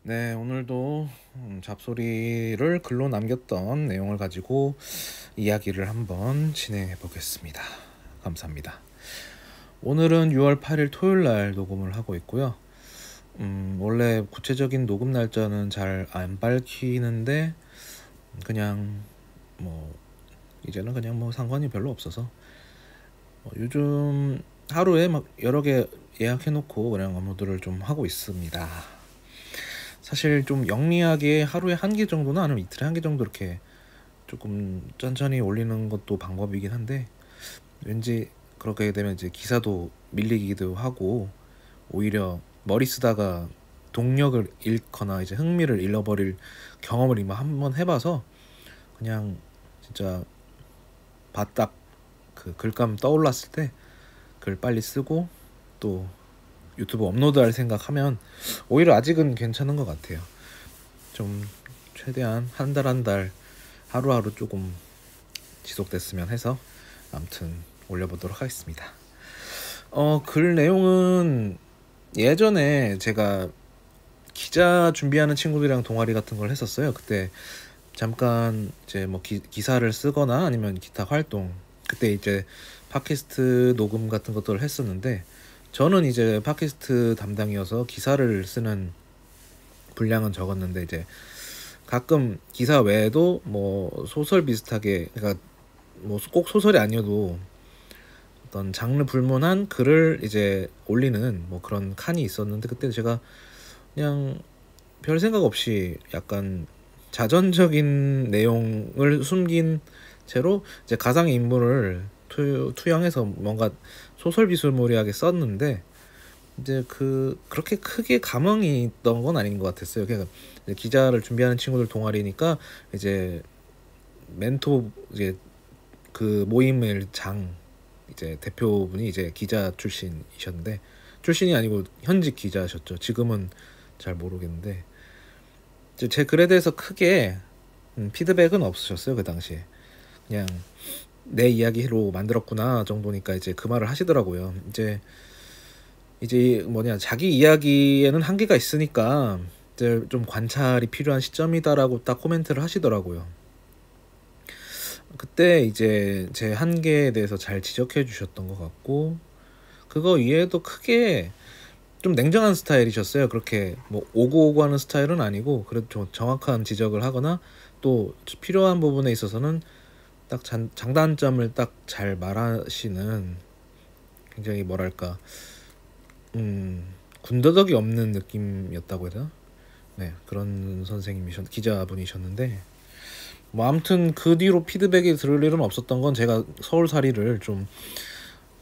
네, 오늘도 잡소리를 글로 남겼던 내용을 가지고 이야기를 한번 진행해 보겠습니다. 감사합니다. 오늘은 6월 8일 토요일 날 녹음을 하고 있고요. 원래 구체적인 녹음 날짜는 잘 안 밝히는데 그냥 뭐 이제는 그냥 뭐 상관이 별로 없어서 요즘 하루에 막 여러 개 예약해 놓고 그냥 업로드를 좀 하고 있습니다. 사실 좀 영리하게 하루에 한 개 정도나 아니면 이틀에 한 개 정도 이렇게 조금 천천히 올리는 것도 방법이긴 한데, 왠지 그렇게 되면 이제 기사도 밀리기도 하고 오히려 머리 쓰다가 동력을 잃거나 이제 흥미를 잃어버릴 경험을 이미 한번 해봐서 그냥 진짜 바딱 그 글감 떠올랐을 때 글 빨리 쓰고 또 유튜브 업로드할 생각하면 오히려 아직은 괜찮은 것 같아요. 좀 최대한 한 달 한 달 하루하루 조금 지속됐으면 해서 아무튼 올려보도록 하겠습니다. 글 내용은 예전에 제가 기자 준비하는 친구들이랑 동아리 같은 걸 했었어요. 그때 잠깐 이제 뭐 기사를 쓰거나 아니면 기타 활동, 그때 이제 팟캐스트 녹음 같은 것들을 했었는데, 저는 이제 팟캐스트 담당이어서 기사를 쓰는 분량은 적었는데, 이제 가끔 기사 외에도 뭐 소설 비슷하게, 그러니까 뭐 꼭 소설이 아니어도 어떤 장르 불문한 글을 이제 올리는 뭐 그런 칸이 있었는데, 그때 제가 그냥 별 생각 없이 약간 자전적인 내용을 숨긴 채로 이제 가상의 인물을 투영해서 뭔가 소설 비스무리하게 썼는데, 이제 그렇게 크게 감흥이 있던 건 아닌 것 같았어요. 그러니까 기자를 준비하는 친구들 동아리니까 이제 멘토, 이제 그 모임의 이제 대표분이 이제 기자 출신이셨는데, 출신이 아니고 현직 기자셨죠. 지금은 잘 모르겠는데 이제 제 글에 대해서 크게 피드백은 없으셨어요. 그 당시에 그냥 내 이야기로 만들었구나 정도니까 이제 그 말을 하시더라고요. 이제 뭐냐, 자기 이야기에는 한계가 있으니까 이제 좀 관찰이 필요한 시점이다라고 딱 코멘트를 하시더라고요. 그때 이제 제 한계에 대해서 잘 지적해 주셨던 것 같고, 그거 이외에도 크게 좀 냉정한 스타일이셨어요. 그렇게 뭐 오고오고 하는 스타일은 아니고, 그래도 좀 정확한 지적을 하거나 또 필요한 부분에 있어서는 딱 장단점을 딱 잘 말하시는, 굉장히 뭐랄까 군더더기 없는 느낌이었다고 해야 되나? 네, 그런 기자분이셨는데, 뭐 아무튼 그 뒤로 피드백이 들을 일은 없었던 건, 제가 서울살이를 좀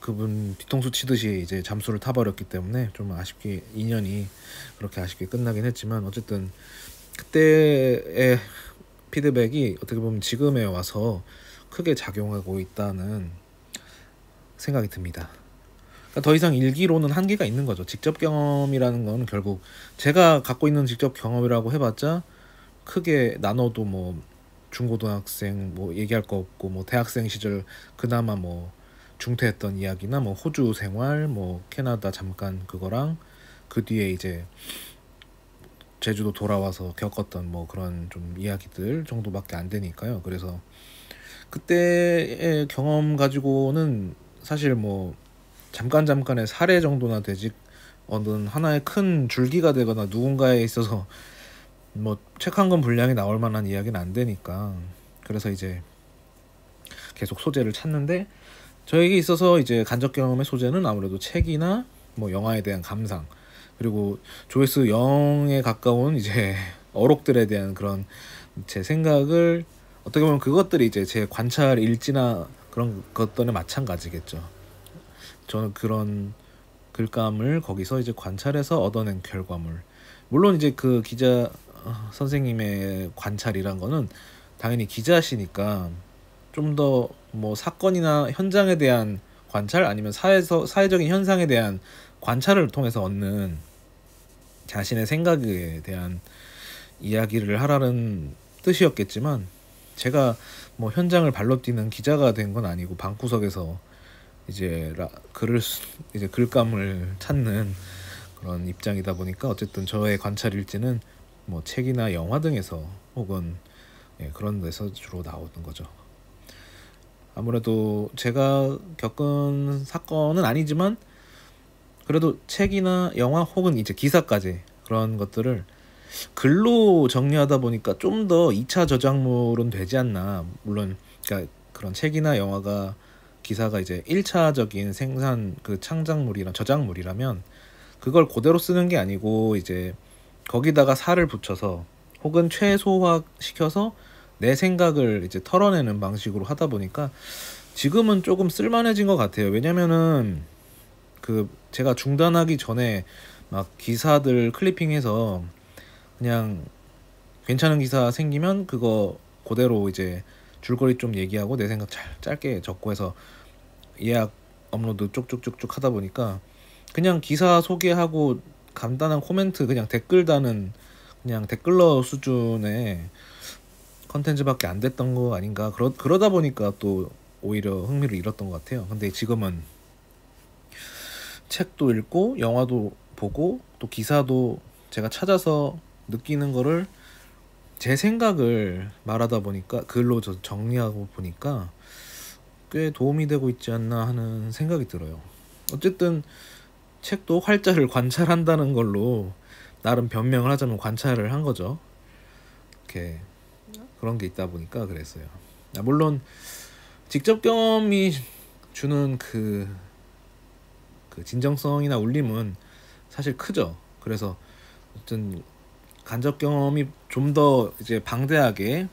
그분 뒤통수 치듯이 이제 잠수를 타버렸기 때문에 좀 아쉽게 2년이 그렇게 아쉽게 끝나긴 했지만, 어쨌든 그때의 피드백이 어떻게 보면 지금에 와서 크게 작용하고 있다는 생각이 듭니다. 그러니까 더 이상 일기로는 한계가 있는 거죠. 직접 경험이라는 건 결국 제가 갖고 있는 직접 경험이라고 해봤자 크게 나눠도 뭐 중고등학생 뭐 얘기할 거 없고, 뭐 대학생 시절 그나마 뭐 중퇴했던 이야기나 뭐 호주 생활, 뭐 캐나다 잠깐 그거랑 그 뒤에 이제 제주도 돌아와서 겪었던 뭐 그런 좀 이야기들 정도밖에 안 되니까요. 그래서 그때의 경험 가지고는 사실 뭐 잠깐의 사례 정도나 되지, 어느 하나의 큰 줄기가 되거나 누군가에 있어서 뭐 책 한 권 분량이 나올 만한 이야기는 안 되니까, 그래서 이제 계속 소재를 찾는데, 저에게 있어서 이제 간접 경험의 소재는 아무래도 책이나 뭐 영화에 대한 감상, 그리고 조회수 0에 가까운 이제 어록들에 대한 그런 제 생각을, 어떻게 보면 그것들이 이제 제 관찰 일지나 그런 것들에 마찬가지겠죠. 저는 그런 글감을 거기서 이제 관찰해서 얻어낸 결과물. 물론 이제 그 기자 선생님의 관찰이란 거는 당연히 기자시니까 좀 더 뭐 사건이나 현장에 대한 관찰, 아니면 사회적인 현상에 대한 관찰을 통해서 얻는 자신의 생각에 대한 이야기를 하라는 뜻이었겠지만, 제가 뭐 현장을 발로 뛰는 기자가 된 건 아니고 방구석에서 이제 글감을 찾는 그런 입장이다 보니까, 어쨌든 저의 관찰 일지는 뭐 책이나 영화 등에서 혹은 그런 데서 주로 나오는 거죠. 아무래도 제가 겪은 사건은 아니지만 그래도 책이나 영화 혹은 이제 기사까지 그런 것들을 글로 정리하다 보니까 좀 더 2차 저작물은 되지 않나. 물론 그러니까 그런 책이나 영화가 기사가 이제 1차적인 생산 그 창작물이나 저작물이라면 그걸 그대로 쓰는 게 아니고 이제 거기다가 살을 붙여서 혹은 최소화 시켜서 내 생각을 이제 털어내는 방식으로 하다 보니까 지금은 조금 쓸만해진 것 같아요. 왜냐면은 그 제가 중단하기 전에 막 기사들 클리핑해서 그냥 괜찮은 기사 생기면 그거 그대로 이제 줄거리 좀 얘기하고 내 생각 잘 짧게 적고 해서 예약 업로드 쭉쭉쭉쭉 하다 보니까 그냥 기사 소개하고 간단한 코멘트 그냥 댓글 다는 그냥 댓글러 수준의 컨텐츠밖에 안 됐던 거 아닌가. 그러다 보니까 또 오히려 흥미를 잃었던 것 같아요. 근데 지금은 책도 읽고 영화도 보고 또 기사도 제가 찾아서 느끼는 거를 제 생각을 말하다 보니까 글로 정리하고 보니까 꽤 도움이 되고 있지 않나 하는 생각이 들어요. 어쨌든 책도 활자를 관찰한다는 걸로 나름 변명을 하자면 관찰을 한 거죠. 이렇게 그런 게 있다 보니까 그랬어요. 물론 직접 경험이 주는 그 진정성이나 울림은 사실 크죠. 그래서 어떤 간접 경험이 좀 더 이제 방대하게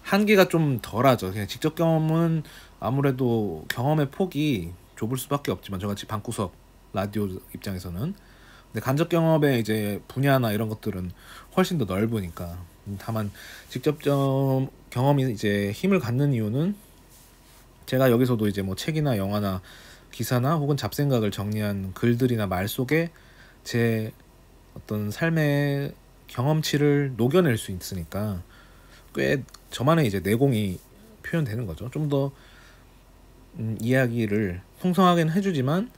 한계가 좀 덜하죠. 그냥 직접 경험은 아무래도 경험의 폭이 좁을 수밖에 없지만 저같이 방구석 라디오 입장에서는 근데 간접 경험의 이제 분야나 이런 것들은 훨씬 더 넓으니까 다만 직접 경험이 이제 힘을 갖는 이유는 제가 여기서도 이제 뭐 책이나 영화나 기사나 혹은 잡생각을 정리한 글들이나 말 속에 제 어떤 삶의 경험치를 녹여낼 수 있으니까 꽤 저만의 이제 내공이 표현되는 거죠. 좀 더 이야기를 풍성하게는 해주지만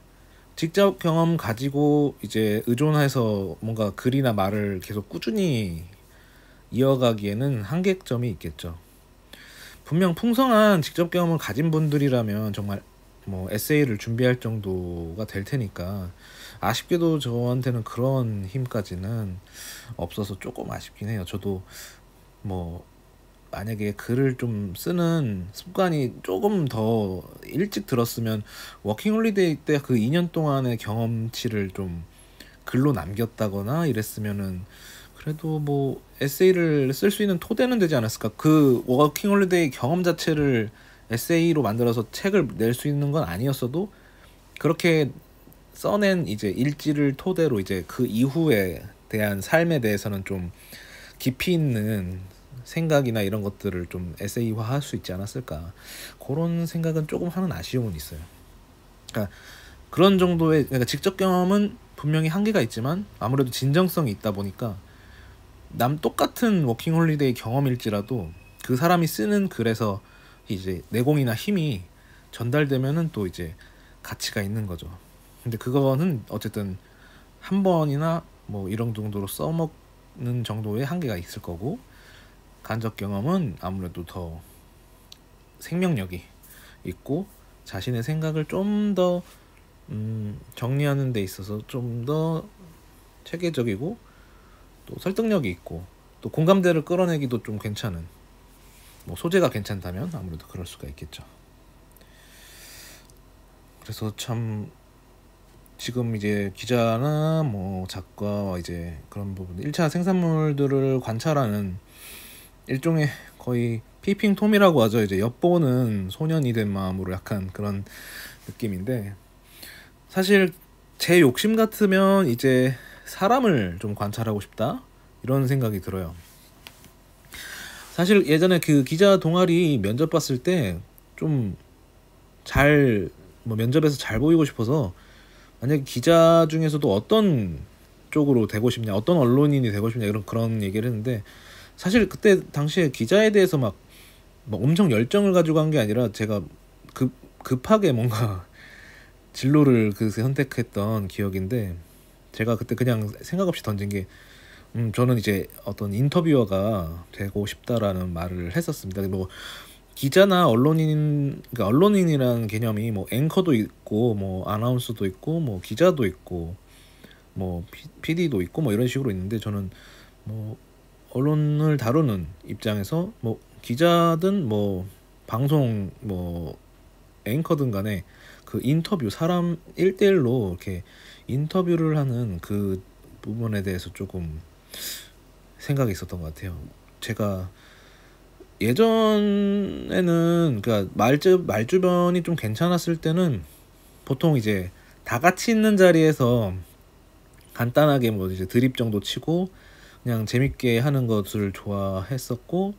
직접 경험 가지고 이제 의존해서 뭔가 글이나 말을 계속 꾸준히 이어가기에는 한계점이 있겠죠. 분명 풍성한 직접 경험을 가진 분들이라면 정말 뭐 에세이를 준비할 정도가 될 테니까 아쉽게도 저한테는 그런 힘까지는 없어서 조금 아쉽긴 해요. 저도 뭐 만약에 글을 좀 쓰는 습관이 조금 더 일찍 들었으면 워킹홀리데이 때 그 2년 동안의 경험치를 좀 글로 남겼다거나 이랬으면은 그래도 뭐 에세이를 쓸 수 있는 토대는 되지 않았을까. 그 워킹홀리데이 경험 자체를 에세이로 만들어서 책을 낼 수 있는 건 아니었어도 그렇게 써낸 이제 일지를 토대로 이제 그 이후에 대한 삶에 대해서는 좀 깊이 있는 생각이나 이런 것들을 좀 에세이화 할 수 있지 않았을까. 그런 생각은 조금 하는 아쉬움은 있어요. 그러니까 그런 정도의 그러니까 직접 경험은 분명히 한계가 있지만 아무래도 진정성이 있다 보니까 남 똑같은 워킹홀리데이 경험일지라도 그 사람이 쓰는 글에서 이제 내공이나 힘이 전달되면은 또 이제 가치가 있는 거죠. 근데 그거는 어쨌든 한 번이나 뭐 이런 정도로 써먹는 정도의 한계가 있을 거고 간접 경험은 아무래도 더 생명력이 있고 자신의 생각을 좀 더 정리하는 데 있어서 좀 더 체계적이고 또 설득력이 있고 또 공감대를 끌어내기도 좀 괜찮은 뭐 소재가 괜찮다면 아무래도 그럴 수가 있겠죠. 그래서 참 지금 이제 기자나 뭐 작가 이제 그런 부분 1차 생산물들을 관찰하는 일종의 거의 피핑 톰이라고 하죠. 이제 엿보는 소년이 된 마음으로 약간 그런 느낌인데 사실 제 욕심 같으면 이제 사람을 좀 관찰하고 싶다 이런 생각이 들어요. 사실 예전에 그 기자 동아리 면접 봤을 때 좀 잘 뭐 면접에서 잘 보이고 싶어서 만약에 기자 중에서도 어떤 쪽으로 되고 싶냐 어떤 언론인이 되고 싶냐 이런 그런 얘기를 했는데 사실 그때 당시에 기자에 대해서 막 엄청 열정을 가지고 한 게 아니라 제가 급하게 뭔가 진로를 선택했던 기억인데 제가 그때 그냥 생각 없이 던진 게 저는 이제 어떤 인터뷰어가 되고 싶다라는 말을 했었습니다. 뭐 기자나 언론인, 그러니까 언론인이라는 개념이 뭐 앵커도 있고 뭐 아나운서도 있고 뭐 기자도 있고 뭐 PD도 있고 뭐 이런 식으로 있는데, 저는 뭐 언론을 다루는 입장에서 뭐 기자든 뭐 방송 뭐 앵커든 간에 그 인터뷰, 사람 1대1로 이렇게 인터뷰를 하는 그 부분에 대해서 조금 생각이 있었던 것 같아요. 제가 예전에는 그러니까 말주변이 좀 괜찮았을 때는 보통 이제 다 같이 있는 자리에서 간단하게 뭐 이제 드립 정도 치고 그냥 재밌게 하는 것을 좋아했었고,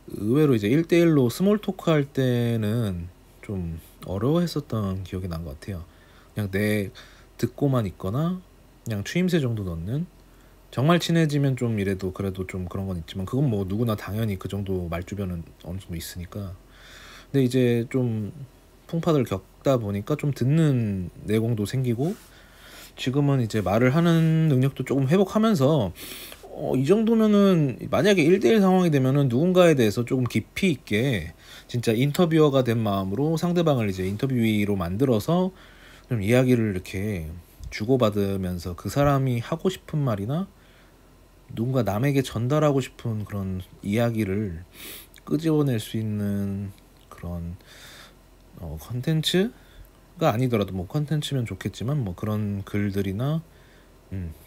의외로 이제 1대1로 스몰 토크 할 때는 좀 어려워했었던 기억이 난 것 같아요. 그냥 내 듣고만 있거나 그냥 추임새 정도 넣는, 정말 친해지면 좀 이래도 그래도 좀 그런 건 있지만 그건 뭐 누구나 당연히 그 정도 말주변은 어느 정도 있으니까. 근데 이제 좀 풍파를 겪다 보니까 좀 듣는 내공도 생기고, 지금은 이제 말을 하는 능력도 조금 회복하면서 이 정도면은 만약에 1대1 상황이 되면은 누군가에 대해서 조금 깊이 있게 진짜 인터뷰어가 된 마음으로 상대방을 이제 인터뷰이로 만들어서 좀 이야기를 이렇게 주고받으면서 그 사람이 하고 싶은 말이나 누군가 남에게 전달하고 싶은 그런 이야기를 끄집어낼 수 있는 그런 컨텐츠가 아니더라도 뭐 컨텐츠면 좋겠지만 뭐 그런 글들이나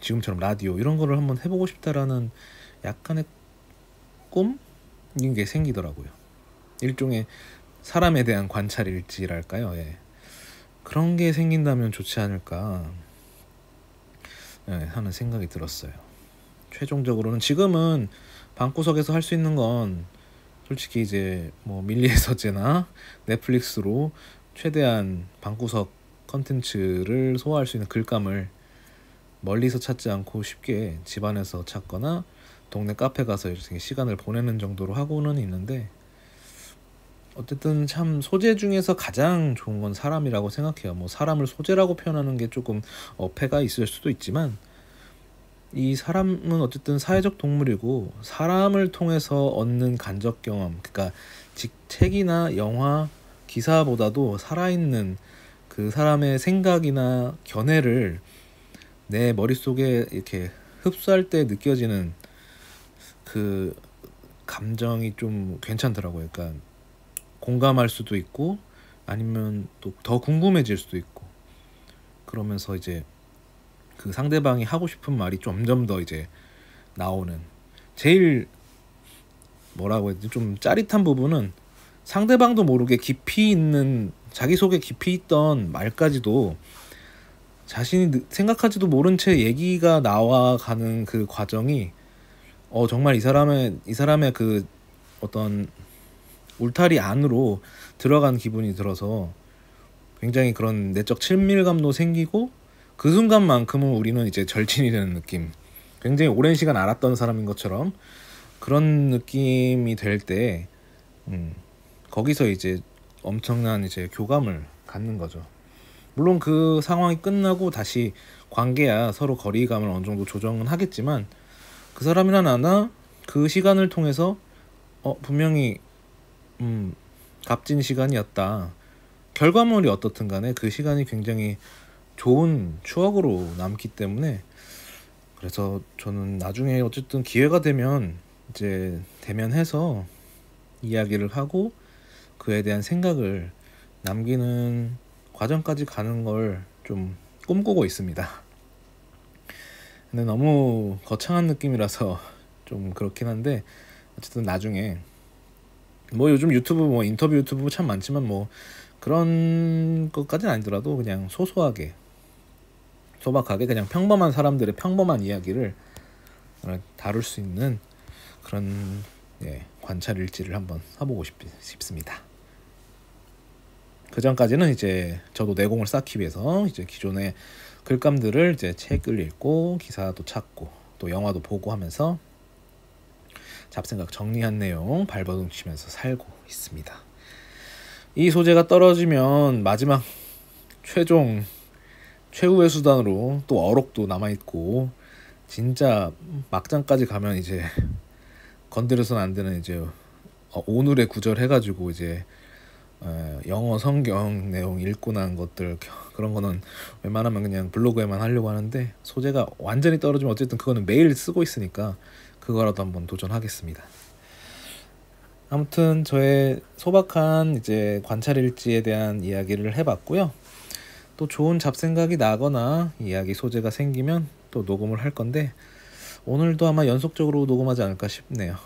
지금처럼 라디오 이런 거를 한번 해보고 싶다라는 약간의 꿈인 게 생기더라고요. 일종의 사람에 대한 관찰일지랄까요. 예. 그런 게 생긴다면 좋지 않을까, 하는 생각이 들었어요. 최종적으로는 지금은 방구석에서 할 수 있는 건 솔직히 이제 뭐 밀리에서제나 넷플릭스로 최대한 방구석 컨텐츠를 소화할 수 있는 글감을 멀리서 찾지 않고 쉽게 집안에서 찾거나 동네 카페 가서 이렇게 시간을 보내는 정도로 하고는 있는데, 어쨌든 참 소재 중에서 가장 좋은 건 사람이라고 생각해요. 뭐 사람을 소재라고 표현하는 게 조금 어폐가 있을 수도 있지만, 이 사람은 어쨌든 사회적 동물이고 사람을 통해서 얻는 간접 경험, 그러니까 책이나 영화, 기사보다도 살아있는 그 사람의 생각이나 견해를 내 머릿속에 이렇게 흡수할 때 느껴지는 그 감정이 좀 괜찮더라고요. 그러니까 공감할 수도 있고 아니면 또 더 궁금해질 수도 있고, 그러면서 이제 그 상대방이 하고 싶은 말이 점점 더 이제 나오는, 제일 뭐라고 해야 되지, 좀 짜릿한 부분은 상대방도 모르게 깊이 있는, 자기 속에 깊이 있던 말까지도 자신이 생각하지도 모른 채 얘기가 나와가는 그 과정이 정말 이 사람의 그 어떤 울타리 안으로 들어간 기분이 들어서 굉장히 그런 내적 친밀감도 생기고, 그 순간만큼은 우리는 이제 절친이 되는 느낌, 굉장히 오랜 시간 알았던 사람인 것처럼 그런 느낌이 될 때 거기서 이제 엄청난 이제 교감을 갖는 거죠. 물론 그 상황이 끝나고 다시 관계야 서로 거리감을 어느 정도 조정은 하겠지만, 그 사람이나 나나 그 시간을 통해서 분명히 값진 시간이었다, 결과물이 어떻든 간에 그 시간이 굉장히 좋은 추억으로 남기 때문에, 그래서 저는 나중에 어쨌든 기회가 되면 이제 대면해서 이야기를 하고 그에 대한 생각을 남기는 과정까지 가는 걸 좀 꿈꾸고 있습니다. 근데 너무 거창한 느낌이라서 좀 그렇긴 한데, 어쨌든 나중에 뭐 요즘 유튜브 뭐 인터뷰 유튜브 참 많지만 뭐 그런 것까지는 아니더라도 그냥 소박하게 그냥 평범한 사람들의 평범한 이야기를 다룰 수 있는 그런 관찰 일지를 한번 써보고 싶습니다. 그 전까지는 이제 저도 내공을 쌓기 위해서 이제 기존의 글감들을 이제 책을 읽고 기사도 찾고 또 영화도 보고 하면서 잡생각 정리한 내용 발버둥 치면서 살고 있습니다. 이 소재가 떨어지면 마지막 최후의 수단으로 또 어록도 남아있고 진짜 막장까지 가면 이제 건드려서는 안 되는 이제 오늘의 구절 해가지고 이제 영어 성경 내용 읽고 난 것들 그런 거는 웬만하면 그냥 블로그에만 하려고 하는데 소재가 완전히 떨어지면 어쨌든 그거는 매일 쓰고 있으니까 그거라도 한번 도전하겠습니다. 아무튼 저의 소박한 이제 관찰 일지에 대한 이야기를 해봤고요. 또 좋은 잡생각이 나거나 이야기 소재가 생기면 또 녹음을 할 건데 오늘도 아마 연속적으로 녹음하지 않을까 싶네요.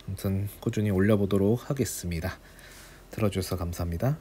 아무튼 꾸준히 올려보도록 하겠습니다. 들어주셔서 감사합니다.